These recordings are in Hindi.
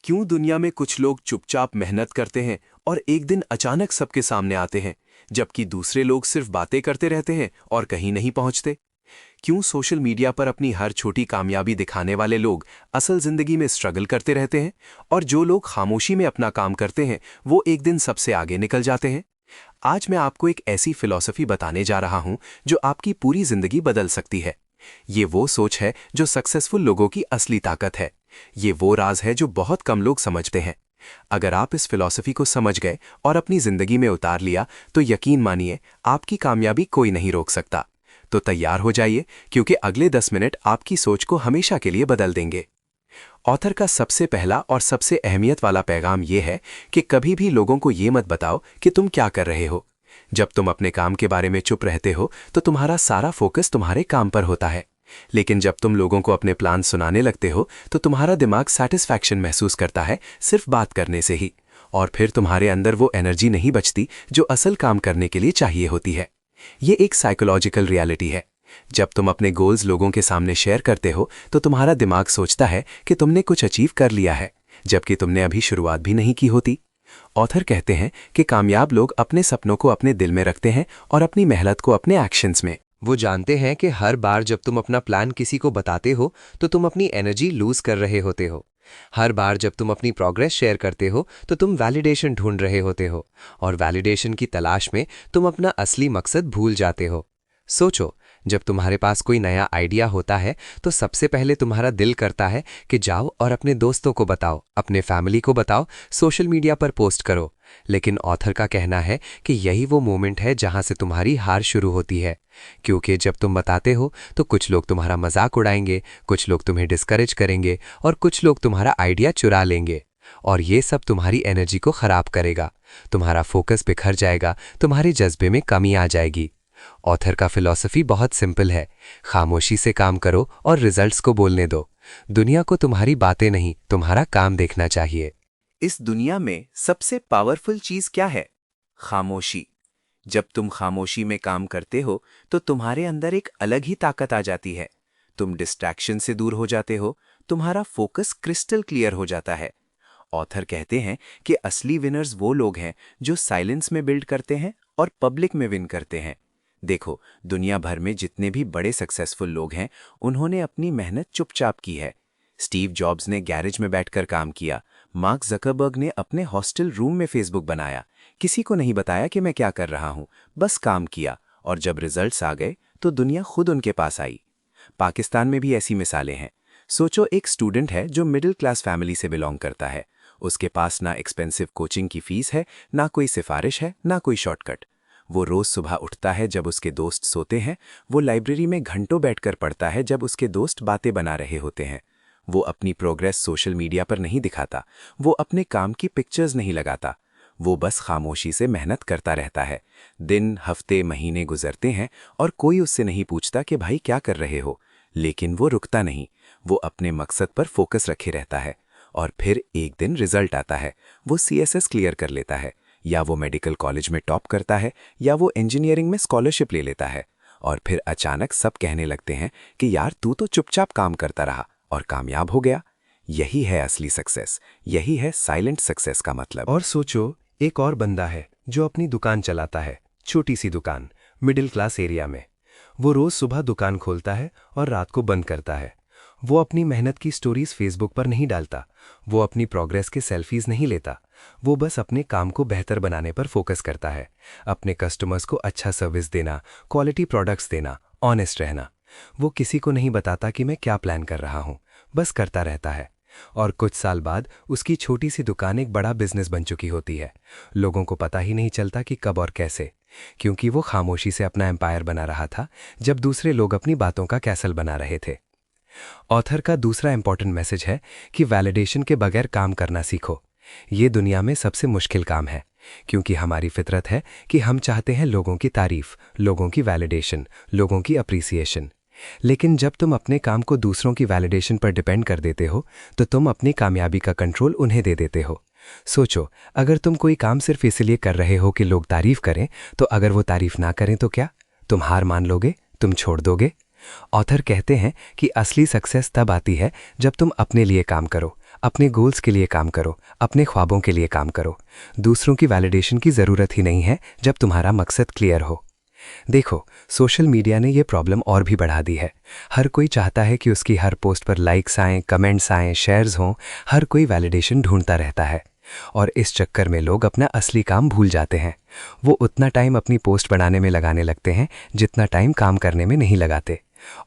क्यों दुनिया में कुछ लोग चुपचाप मेहनत करते हैं और एक दिन अचानक सबके सामने आते हैं, जबकि दूसरे लोग सिर्फ बातें करते रहते हैं और कहीं नहीं पहुंचते? क्यों सोशल मीडिया पर अपनी हर छोटी कामयाबी दिखाने वाले लोग असल जिंदगी में स्ट्रगल करते रहते हैं और जो लोग खामोशी में अपना काम करते हैं वो एक दिन सबसे आगे निकल जाते हैं? आज मैं आपको एक ऐसी फिलॉसफी बताने जा रहा हूं जो आपकी पूरी जिंदगी बदल सकती है। ये वो सोच है जो सक्सेसफुल लोगों की असली ताकत है। ये वो राज है जो बहुत कम लोग समझते हैं। अगर आप इस फिलॉसफी को समझ गए और अपनी जिंदगी में उतार लिया तो यकीन मानिए आपकी कामयाबी कोई नहीं रोक सकता। तो तैयार हो जाइए, क्योंकि अगले 10 मिनट आपकी सोच को हमेशा के लिए बदल देंगे। ऑथर का सबसे पहला और सबसे अहमियत वाला पैगाम यह है कि कभी भी लोगों को ये मत बताओ कि तुम क्या कर रहे हो। जब तुम अपने काम के बारे में चुप रहते हो तो तुम्हारा सारा फोकस तुम्हारे काम पर होता है। लेकिन जब तुम लोगों को अपने प्लान सुनाने लगते हो तो तुम्हारा दिमाग सैटिस्फैक्शन महसूस करता है सिर्फ बात करने से ही, और फिर तुम्हारे अंदर वो एनर्जी नहीं बचती जो असल काम करने के लिए चाहिए होती है। ये एक साइकोलॉजिकल रियलिटी है। जब तुम अपने गोल्स लोगों के सामने शेयर करते हो तो तुम्हारा दिमाग सोचता है कि तुमने कुछ अचीव कर लिया है, जबकि तुमने अभी शुरुआत भी नहीं की होती। ऑथर कहते हैं कि कामयाब लोग अपने सपनों को अपने दिल में रखते हैं और अपनी मेहनत को अपने एक्शंस में। वो जानते हैं कि हर बार जब तुम अपना प्लान किसी को बताते हो तो तुम अपनी एनर्जी लूज कर रहे होते हो। हर बार जब तुम अपनी प्रोग्रेस शेयर करते हो तो तुम वैलिडेशन ढूंढ रहे होते हो, और वैलिडेशन की तलाश में तुम अपना असली मकसद भूल जाते हो। सोचो, जब तुम्हारे पास कोई नया आइडिया होता है तो सबसे पहले तुम्हारा दिल करता है कि जाओ और अपने दोस्तों को बताओ, अपने फैमिली को बताओ, सोशल मीडिया पर पोस्ट करो। लेकिन ऑथर का कहना है कि यही वो मोमेंट है जहां से तुम्हारी हार शुरू होती है, क्योंकि जब तुम बताते हो तो कुछ लोग तुम्हारा मजाक उड़ाएंगे, कुछ लोग तुम्हें डिस्करेज करेंगे और कुछ लोग तुम्हारा आइडिया चुरा लेंगे। और ये सब तुम्हारी एनर्जी को खराब करेगा, तुम्हारा फोकस बिखर जाएगा, तुम्हारे जज्बे में कमी आ जाएगी। ऑथर का फिलॉसफी बहुत सिंपल है, खामोशी से काम करो और रिजल्ट्स को बोलने दो। दुनिया को तुम्हारी बातें नहीं, तुम्हारा काम देखना चाहिए। इस दुनिया में सबसे पावरफुल चीज क्या है? खामोशी। जब तुम खामोशी में काम करते हो तो तुम्हारे अंदर एक अलग ही ताकत आ जाती है। तुम डिस्ट्रैक्शन से दूर हो जाते हो, तुम्हारा फोकस क्रिस्टल क्लियर हो जाता है। ऑथर कहते हैं कि असली विनर्स वो लोग हैं जो साइलेंस में बिल्ड करते हैं और पब्लिक में विन करते हैं। देखो, दुनिया भर में जितने भी बड़े सक्सेसफुल लोग हैं उन्होंने अपनी मेहनत चुपचाप की है। स्टीव जॉब्स ने गैरेज में बैठकर काम किया, मार्क जकरबर्ग ने अपने हॉस्टल रूम में फेसबुक बनाया। किसी को नहीं बताया कि मैं क्या कर रहा हूं, बस काम किया, और जब रिजल्ट्स आ गए तो दुनिया खुद उनके पास आई। पाकिस्तान में भी ऐसी मिसालें हैं। सोचो, एक स्टूडेंट है जो मिडिल क्लास फैमिली से बिलोंग करता है। उसके पास ना एक्सपेंसिव कोचिंग की फीस है, ना कोई सिफारिश है, ना कोई शॉर्टकट। वो रोज सुबह उठता है जब उसके दोस्त सोते हैं, वो लाइब्रेरी में घंटों बैठकर पढ़ता है जब उसके दोस्त बातें बना रहे होते हैं। वो अपनी प्रोग्रेस सोशल मीडिया पर नहीं दिखाता, वो अपने काम की पिक्चर्स नहीं लगाता, वो बस खामोशी से मेहनत करता रहता है। दिन, हफ्ते, महीने गुजरते हैं और कोई उससे नहीं पूछता कि भाई क्या कर रहे हो, लेकिन वो रुकता नहीं, वो अपने मकसद पर फोकस रखे रहता है। और फिर एक दिन रिजल्ट आता है, वो CSS क्लियर कर लेता है, या वो मेडिकल कॉलेज में टॉप करता है, या वो इंजीनियरिंग में स्कॉलरशिप ले लेता है। और फिर अचानक सब कहने लगते हैं कि यार तू तो चुपचाप काम करता रहा और कामयाब हो गया। यही है असली सक्सेस, यही है साइलेंट सक्सेस का मतलब। और सोचो, एक और बंदा है जो अपनी दुकान चलाता है, छोटी सी दुकान, मिडिल क्लास एरिया में। वो रोज सुबह दुकान खोलता है और रात को बंद करता है। वो अपनी मेहनत की स्टोरीज फेसबुक पर नहीं डालता, वो अपनी प्रोग्रेस के सेल्फीज नहीं लेता, वो बस अपने काम को बेहतर बनाने पर फोकस करता है। अपने कस्टमर्स को अच्छा सर्विस देना, क्वालिटी प्रोडक्ट्स देना, ऑनेस्ट रहना। वो किसी को नहीं बताता कि मैं क्या प्लान कर रहा हूँ, बस करता रहता है। और कुछ साल बाद उसकी छोटी सी दुकान एक बड़ा बिजनेस बन चुकी होती है। लोगों को पता ही नहीं चलता कि कब और कैसे, क्योंकि वो खामोशी से अपना एम्पायर बना रहा था जब दूसरे लोग अपनी बातों का कैसल बना रहे थे। ऑथर का दूसरा इंपॉर्टेंट मैसेज है कि वैलिडेशन के बगैर काम करना सीखो। ये दुनिया में सबसे मुश्किल काम है, क्योंकि हमारी फितरत है कि हम चाहते हैं लोगों की तारीफ, लोगों की वैलिडेशन, लोगों की अप्रिसिएशन। लेकिन जब तुम अपने काम को दूसरों की वैलिडेशन पर डिपेंड कर देते हो तो तुम अपनी कामयाबी का कंट्रोल उन्हें दे देते हो। सोचो, अगर तुम कोई काम सिर्फ इसलिए कर रहे हो कि लोग तारीफ करें, तो अगर वो तारीफ ना करें तो क्या तुम हार मान लोगे, तुम छोड़ दोगे? ऑथर कहते हैं कि असली सक्सेस तब आती है जब तुम अपने लिए काम करो, अपने गोल्स के लिए काम करो, अपने ख्वाबों के लिए काम करो। दूसरों की वैलिडेशन की ज़रूरत ही नहीं है जब तुम्हारा मकसद क्लियर हो। देखो, सोशल मीडिया ने ये प्रॉब्लम और भी बढ़ा दी है। हर कोई चाहता है कि उसकी हर पोस्ट पर लाइक्स आएं, कमेंट्स आएं, शेयर्स हों। हर कोई वैलिडेशन ढूंढता रहता है और इस चक्कर में लोग अपना असली काम भूल जाते हैं। वो उतना टाइम अपनी पोस्ट बनाने में लगाने लगते हैं जितना टाइम काम करने में नहीं लगाते।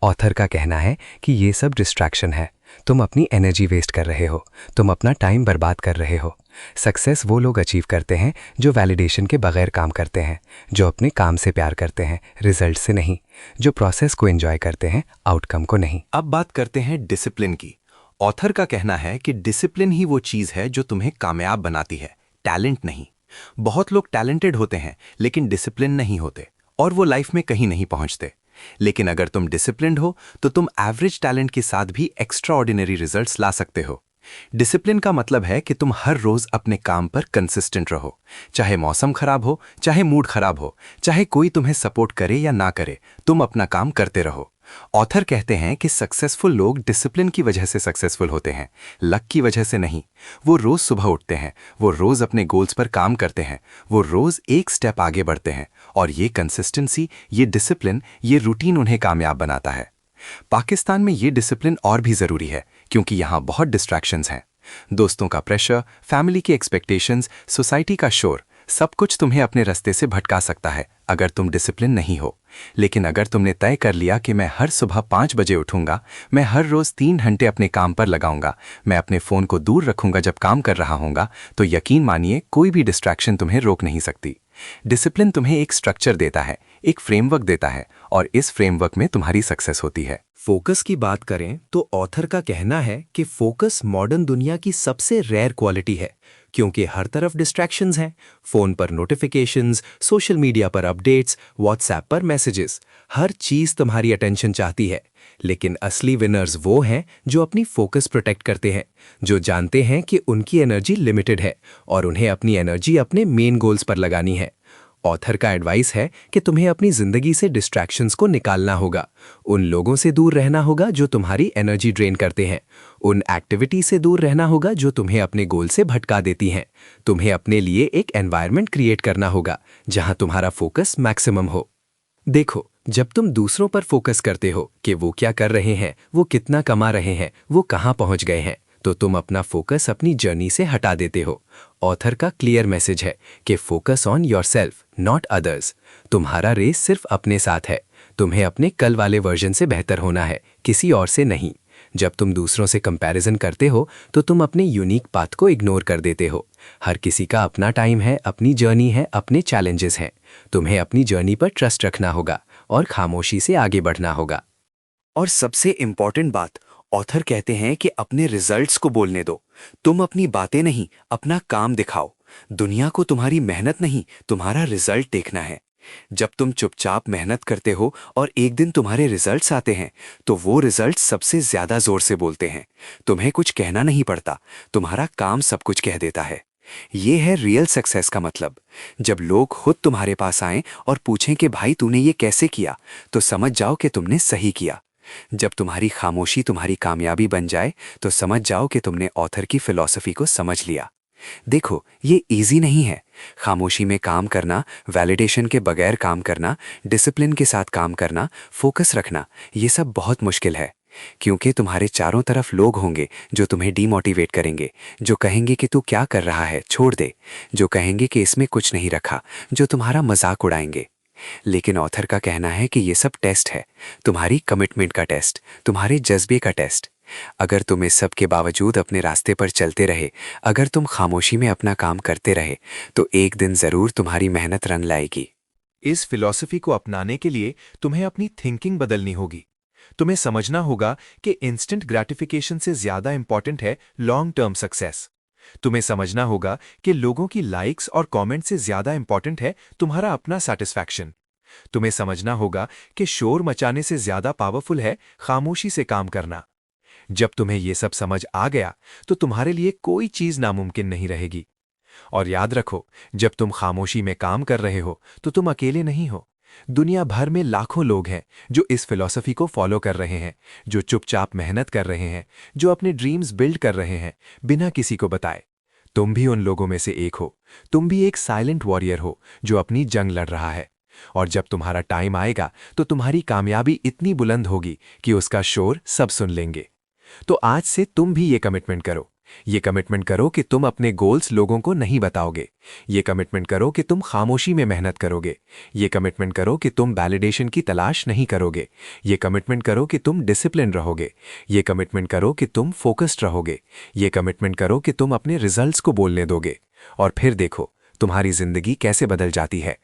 ऑथर का कहना है कि ये सब डिस्ट्रैक्शन है। तुम अपनी एनर्जी वेस्ट कर रहे हो, तुम अपना टाइम बर्बाद कर रहे हो। सक्सेस वो लोग अचीव करते हैं जो वैलिडेशन के बगैर काम करते हैं, जो अपने काम से प्यार करते हैं, रिजल्ट से नहीं, जो प्रोसेस को एंजॉय करते हैं, आउटकम को नहीं। अब बात करते हैं डिसिप्लिन की। ऑथर का कहना है कि डिसिप्लिन ही वो चीज़ है जो तुम्हें कामयाब बनाती है, टैलेंट नहीं। बहुत लोग टैलेंटेड होते हैं लेकिन डिसिप्लिन नहीं होते और वो लाइफ में कहीं नहीं पहुंचते। लेकिन अगर तुम डिसिप्लिन्ड हो तो तुम एवरेज टैलेंट के साथ भी एक्स्ट्रा ऑर्डिनरी रिजल्ट्स ला सकते हो। डिसिप्लिन का मतलब है कि तुम हर रोज अपने काम पर कंसिस्टेंट रहो, चाहे मौसम खराब हो, चाहे मूड खराब हो, चाहे कोई तुम्हें सपोर्ट करे या ना करे, तुम अपना काम करते रहो। ऑथर कहते हैं कि सक्सेसफुल लोग डिसिप्लिन की वजह से सक्सेसफुल होते हैं, लक की वजह से नहीं। वो रोज सुबह उठते हैं, वो रोज अपने गोल्स पर काम करते हैं, वो रोज एक स्टेप आगे बढ़ते हैं और ये कंसिस्टेंसी, ये डिसिप्लिन, ये रूटीन उन्हें कामयाब बनाता है। पाकिस्तान में ये डिसिप्लिन और भी ज़रूरी है क्योंकि यहाँ बहुत डिस्ट्रैक्शंस हैं। दोस्तों का प्रेशर, फैमिली की एक्सपेक्टेशंस, सोसाइटी का शोर, सब कुछ तुम्हें अपने रास्ते से भटका सकता है अगर तुम डिसिप्लिन नहीं हो। लेकिन अगर तुमने तय कर लिया कि मैं हर सुबह 5 बजे उठूंगा, मैं हर रोज़ 3 घंटे अपने काम पर लगाऊंगा, मैं अपने फ़ोन को दूर रखूंगा जब काम कर रहा हूंगा, तो यकीन मानिए कोई भी डिस्ट्रैक्शन तुम्हें रोक नहीं सकती। डिसिप्लिन तुम्हें एक स्ट्रक्चर देता है, एक फ्रेमवर्क देता है और इस फ्रेमवर्क में तुम्हारी सक्सेस होती है। फोकस की बात करें तो ऑथर का कहना है कि फोकस मॉडर्न दुनिया की सबसे रेयर क्वालिटी है क्योंकि हर तरफ डिस्ट्रैक्शंस हैं। फोन पर नोटिफिकेशंस, सोशल मीडिया पर अपडेट्स, व्हाट्सएप पर मैसेजेस, हर चीज तुम्हारी अटेंशन चाहती है। लेकिन असली विनर्स वो हैं जो अपनी फोकस प्रोटेक्ट करते हैं, जो जानते हैं कि उनकी एनर्जी लिमिटेड है और उन्हें अपनी एनर्जी अपने मेन गोल्स पर लगानी है। ऑथर का एडवाइस है कि तुम्हें अपनी जिंदगी से डिस्ट्रैक्शंस को निकालना होगा। उन लोगों से दूर रहना होगा जो तुम्हारी एनर्जी ड्रेन करते हैं। उन एक्टिविटी से दूर रहना होगा जो तुम्हें अपने गोल से भटका देती हैं। तुम्हें अपने लिए एक एनवायरनमेंट क्रिएट करना होगा जहां तुम्हारा फोकस मैक्सिमम हो। देखो, जब तुम दूसरों पर फोकस करते हो कि वो क्या कर रहे हैं, वो कितना कमा रहे हैं, वो कहाँ पहुंच गए हैं, तो तुम अपना फोकस अपनी जर्नी से हटा देते हो। ऑथर का क्लियर मैसेज है कि focus on yourself, not others. तुम्हारा रेस सिर्फ अपने साथ है। तुम्हें अपने कल वाले वर्जन से बेहतर होना है, किसी और से नहीं। जब तुम दूसरों से कंपैरिजन करते हो तो तुम अपने यूनिक पाथ को इग्नोर कर देते हो। हर किसी का अपना टाइम है, अपनी जर्नी है, अपने चैलेंजेस हैं। तुम्हें अपनी जर्नी पर ट्रस्ट रखना होगा और खामोशी से आगे बढ़ना होगा। और सबसे इंपॉर्टेंट बात, ऑथर कहते हैं कि अपने रिजल्ट्स को बोलने दो। तुम अपनी बातें नहीं, अपना काम दिखाओ। दुनिया को तुम्हारी मेहनत नहीं, तुम्हारा रिजल्ट देखना है। जब तुम चुपचाप मेहनत करते हो और एक दिन तुम्हारे रिजल्ट्स आते हैं तो वो रिजल्ट्स सबसे ज्यादा जोर से बोलते हैं। तुम्हें कुछ कहना नहीं पड़ता, तुम्हारा काम सब कुछ कह देता है। ये है रियल सक्सेस का मतलब। जब लोग खुद तुम्हारे पास आएं और पूछें कि भाई तूने ये कैसे किया, तो समझ जाओ कि तुमने सही किया। जब तुम्हारी खामोशी तुम्हारी कामयाबी बन जाए तो समझ जाओ कि तुमने ऑथर की फिलॉसफी को समझ लिया। देखो, ये इजी नहीं है। खामोशी में काम करना, वैलिडेशन के बगैर काम करना, डिसिप्लिन के साथ काम करना, फोकस रखना, ये सब बहुत मुश्किल है क्योंकि तुम्हारे चारों तरफ लोग होंगे जो तुम्हें डीमोटिवेट करेंगे, जो कहेंगे कि तू क्या कर रहा है, छोड़ दे, जो कहेंगे कि इसमें कुछ नहीं रखा, जो तुम्हारा मजाक उड़ाएंगे। लेकिन ऑथर का कहना है कि ये सब टेस्ट है, तुम्हारी कमिटमेंट का टेस्ट, तुम्हारे जज्बे का टेस्ट। अगर तुम इस सब के बावजूद अपने रास्ते पर चलते रहे, अगर तुम खामोशी में अपना काम करते रहे, तो एक दिन जरूर तुम्हारी मेहनत रंग लाएगी। इस फिलॉसफी को अपनाने के लिए तुम्हें अपनी थिंकिंग बदलनी होगी। तुम्हें समझना होगा कि इंस्टेंट ग्रेटिफिकेशन से ज्यादा इंपॉर्टेंट है लॉन्ग टर्म सक्सेस। तुम्हें समझना होगा कि लोगों की लाइक्स और कमेंट से ज्यादा इंपॉर्टेंट है तुम्हारा अपना सैटिस्फैक्शन। तुम्हें समझना होगा कि शोर मचाने से ज्यादा पावरफुल है खामोशी से काम करना। जब तुम्हें यह सब समझ आ गया तो तुम्हारे लिए कोई चीज नामुमकिन नहीं रहेगी। और याद रखो, जब तुम खामोशी में काम कर रहे हो तो तुम अकेले नहीं हो। दुनिया भर में लाखों लोग हैं जो इस फिलॉसफी को फॉलो कर रहे हैं, जो चुपचाप मेहनत कर रहे हैं, जो अपने ड्रीम्स बिल्ड कर रहे हैं बिना किसी को बताए। तुम भी उन लोगों में से एक हो। तुम भी एक साइलेंट वॉरियर हो जो अपनी जंग लड़ रहा है। और जब तुम्हारा टाइम आएगा तो तुम्हारी कामयाबी इतनी बुलंद होगी कि उसका शोर सब सुन लेंगे। तो आज से तुम भी ये कमिटमेंट करो। ये कमिटमेंट करो कि तुम अपने गोल्स लोगों को नहीं बताओगे। ये कमिटमेंट करो कि तुम खामोशी में मेहनत करोगे। ये कमिटमेंट करो कि तुम वैलिडेशन की तलाश नहीं करोगे। ये कमिटमेंट करो कि तुम डिसिप्लिन रहोगे। ये कमिटमेंट करो कि तुम फोकस्ड रहोगे। ये कमिटमेंट करो कि तुम अपने रिजल्ट्स को बोलने दोगे। और फिर देखो तुम्हारी जिंदगी कैसे बदल जाती है।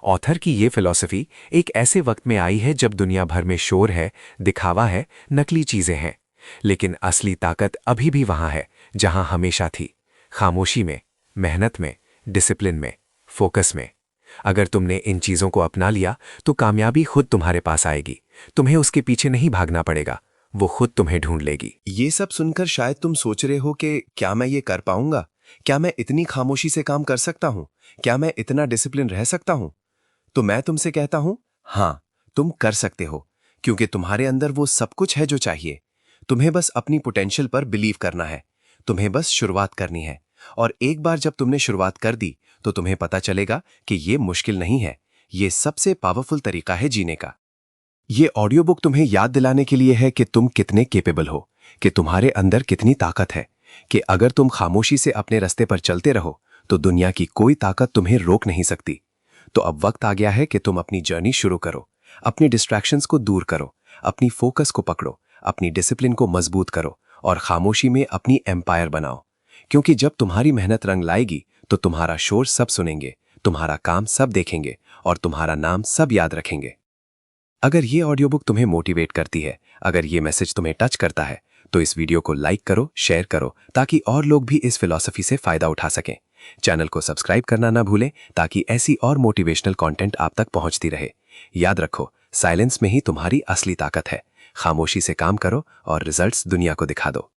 ऑथर की ये फिलॉसफी एक ऐसे वक्त में आई है जब दुनिया भर में शोर है, दिखावा है, नकली चीजें हैं, लेकिन असली ताकत अभी भी वहां है जहां हमेशा थी, खामोशी में, मेहनत में, डिसिप्लिन में, फोकस में। अगर तुमने इन चीजों को अपना लिया तो कामयाबी खुद तुम्हारे पास आएगी। तुम्हें उसके पीछे नहीं भागना पड़ेगा, वो खुद तुम्हें ढूंढ लेगी। ये सब सुनकर शायद तुम सोच रहे हो कि क्या मैं ये कर पाऊंगा? क्या मैं इतनी खामोशी से काम कर सकता हूं? क्या मैं इतना डिसिप्लिन रह सकता हूं? तो मैं तुमसे कहता हूं, हाँ, तुम कर सकते हो, क्योंकि तुम्हारे अंदर वो सब कुछ है जो चाहिए। तुम्हें बस अपनी पोटेंशियल पर बिलीव करना है। तुम्हें बस शुरुआत करनी है। और एक बार जब तुमने शुरुआत कर दी तो तुम्हें पता चलेगा कि ये मुश्किल नहीं है। ये सबसे पावरफुल तरीका है जीने का। ये ऑडियो बुक तुम्हें याद दिलाने के लिए है कि तुम कितने केपेबल हो, कि तुम्हारे अंदर कितनी ताकत है, कि अगर तुम खामोशी से अपने रास्ते पर चलते रहो तो दुनिया की कोई ताकत तुम्हें रोक नहीं सकती। तो अब वक्त आ गया है कि तुम अपनी जर्नी शुरू करो। अपनी डिस्ट्रैक्शंस को दूर करो, अपनी फोकस को पकड़ो, अपनी डिसिप्लिन को मजबूत करो और खामोशी में अपनी एम्पायर बनाओ। क्योंकि जब तुम्हारी मेहनत रंग लाएगी तो तुम्हारा शोर सब सुनेंगे, तुम्हारा काम सब देखेंगे और तुम्हारा नाम सब याद रखेंगे। अगर ये ऑडियो बुक तुम्हें मोटिवेट करती है, अगर ये मैसेज तुम्हें टच करता है, तो इस वीडियो को लाइक करो, शेयर करो, ताकि और लोग भी इस फिलॉसफी से फायदा उठा सकें। चैनल को सब्सक्राइब करना ना भूलें ताकि ऐसी और मोटिवेशनल कंटेंट आप तक पहुंचती रहे। याद रखो, साइलेंस में ही तुम्हारी असली ताकत है। खामोशी से काम करो और रिजल्ट्स दुनिया को दिखा दो।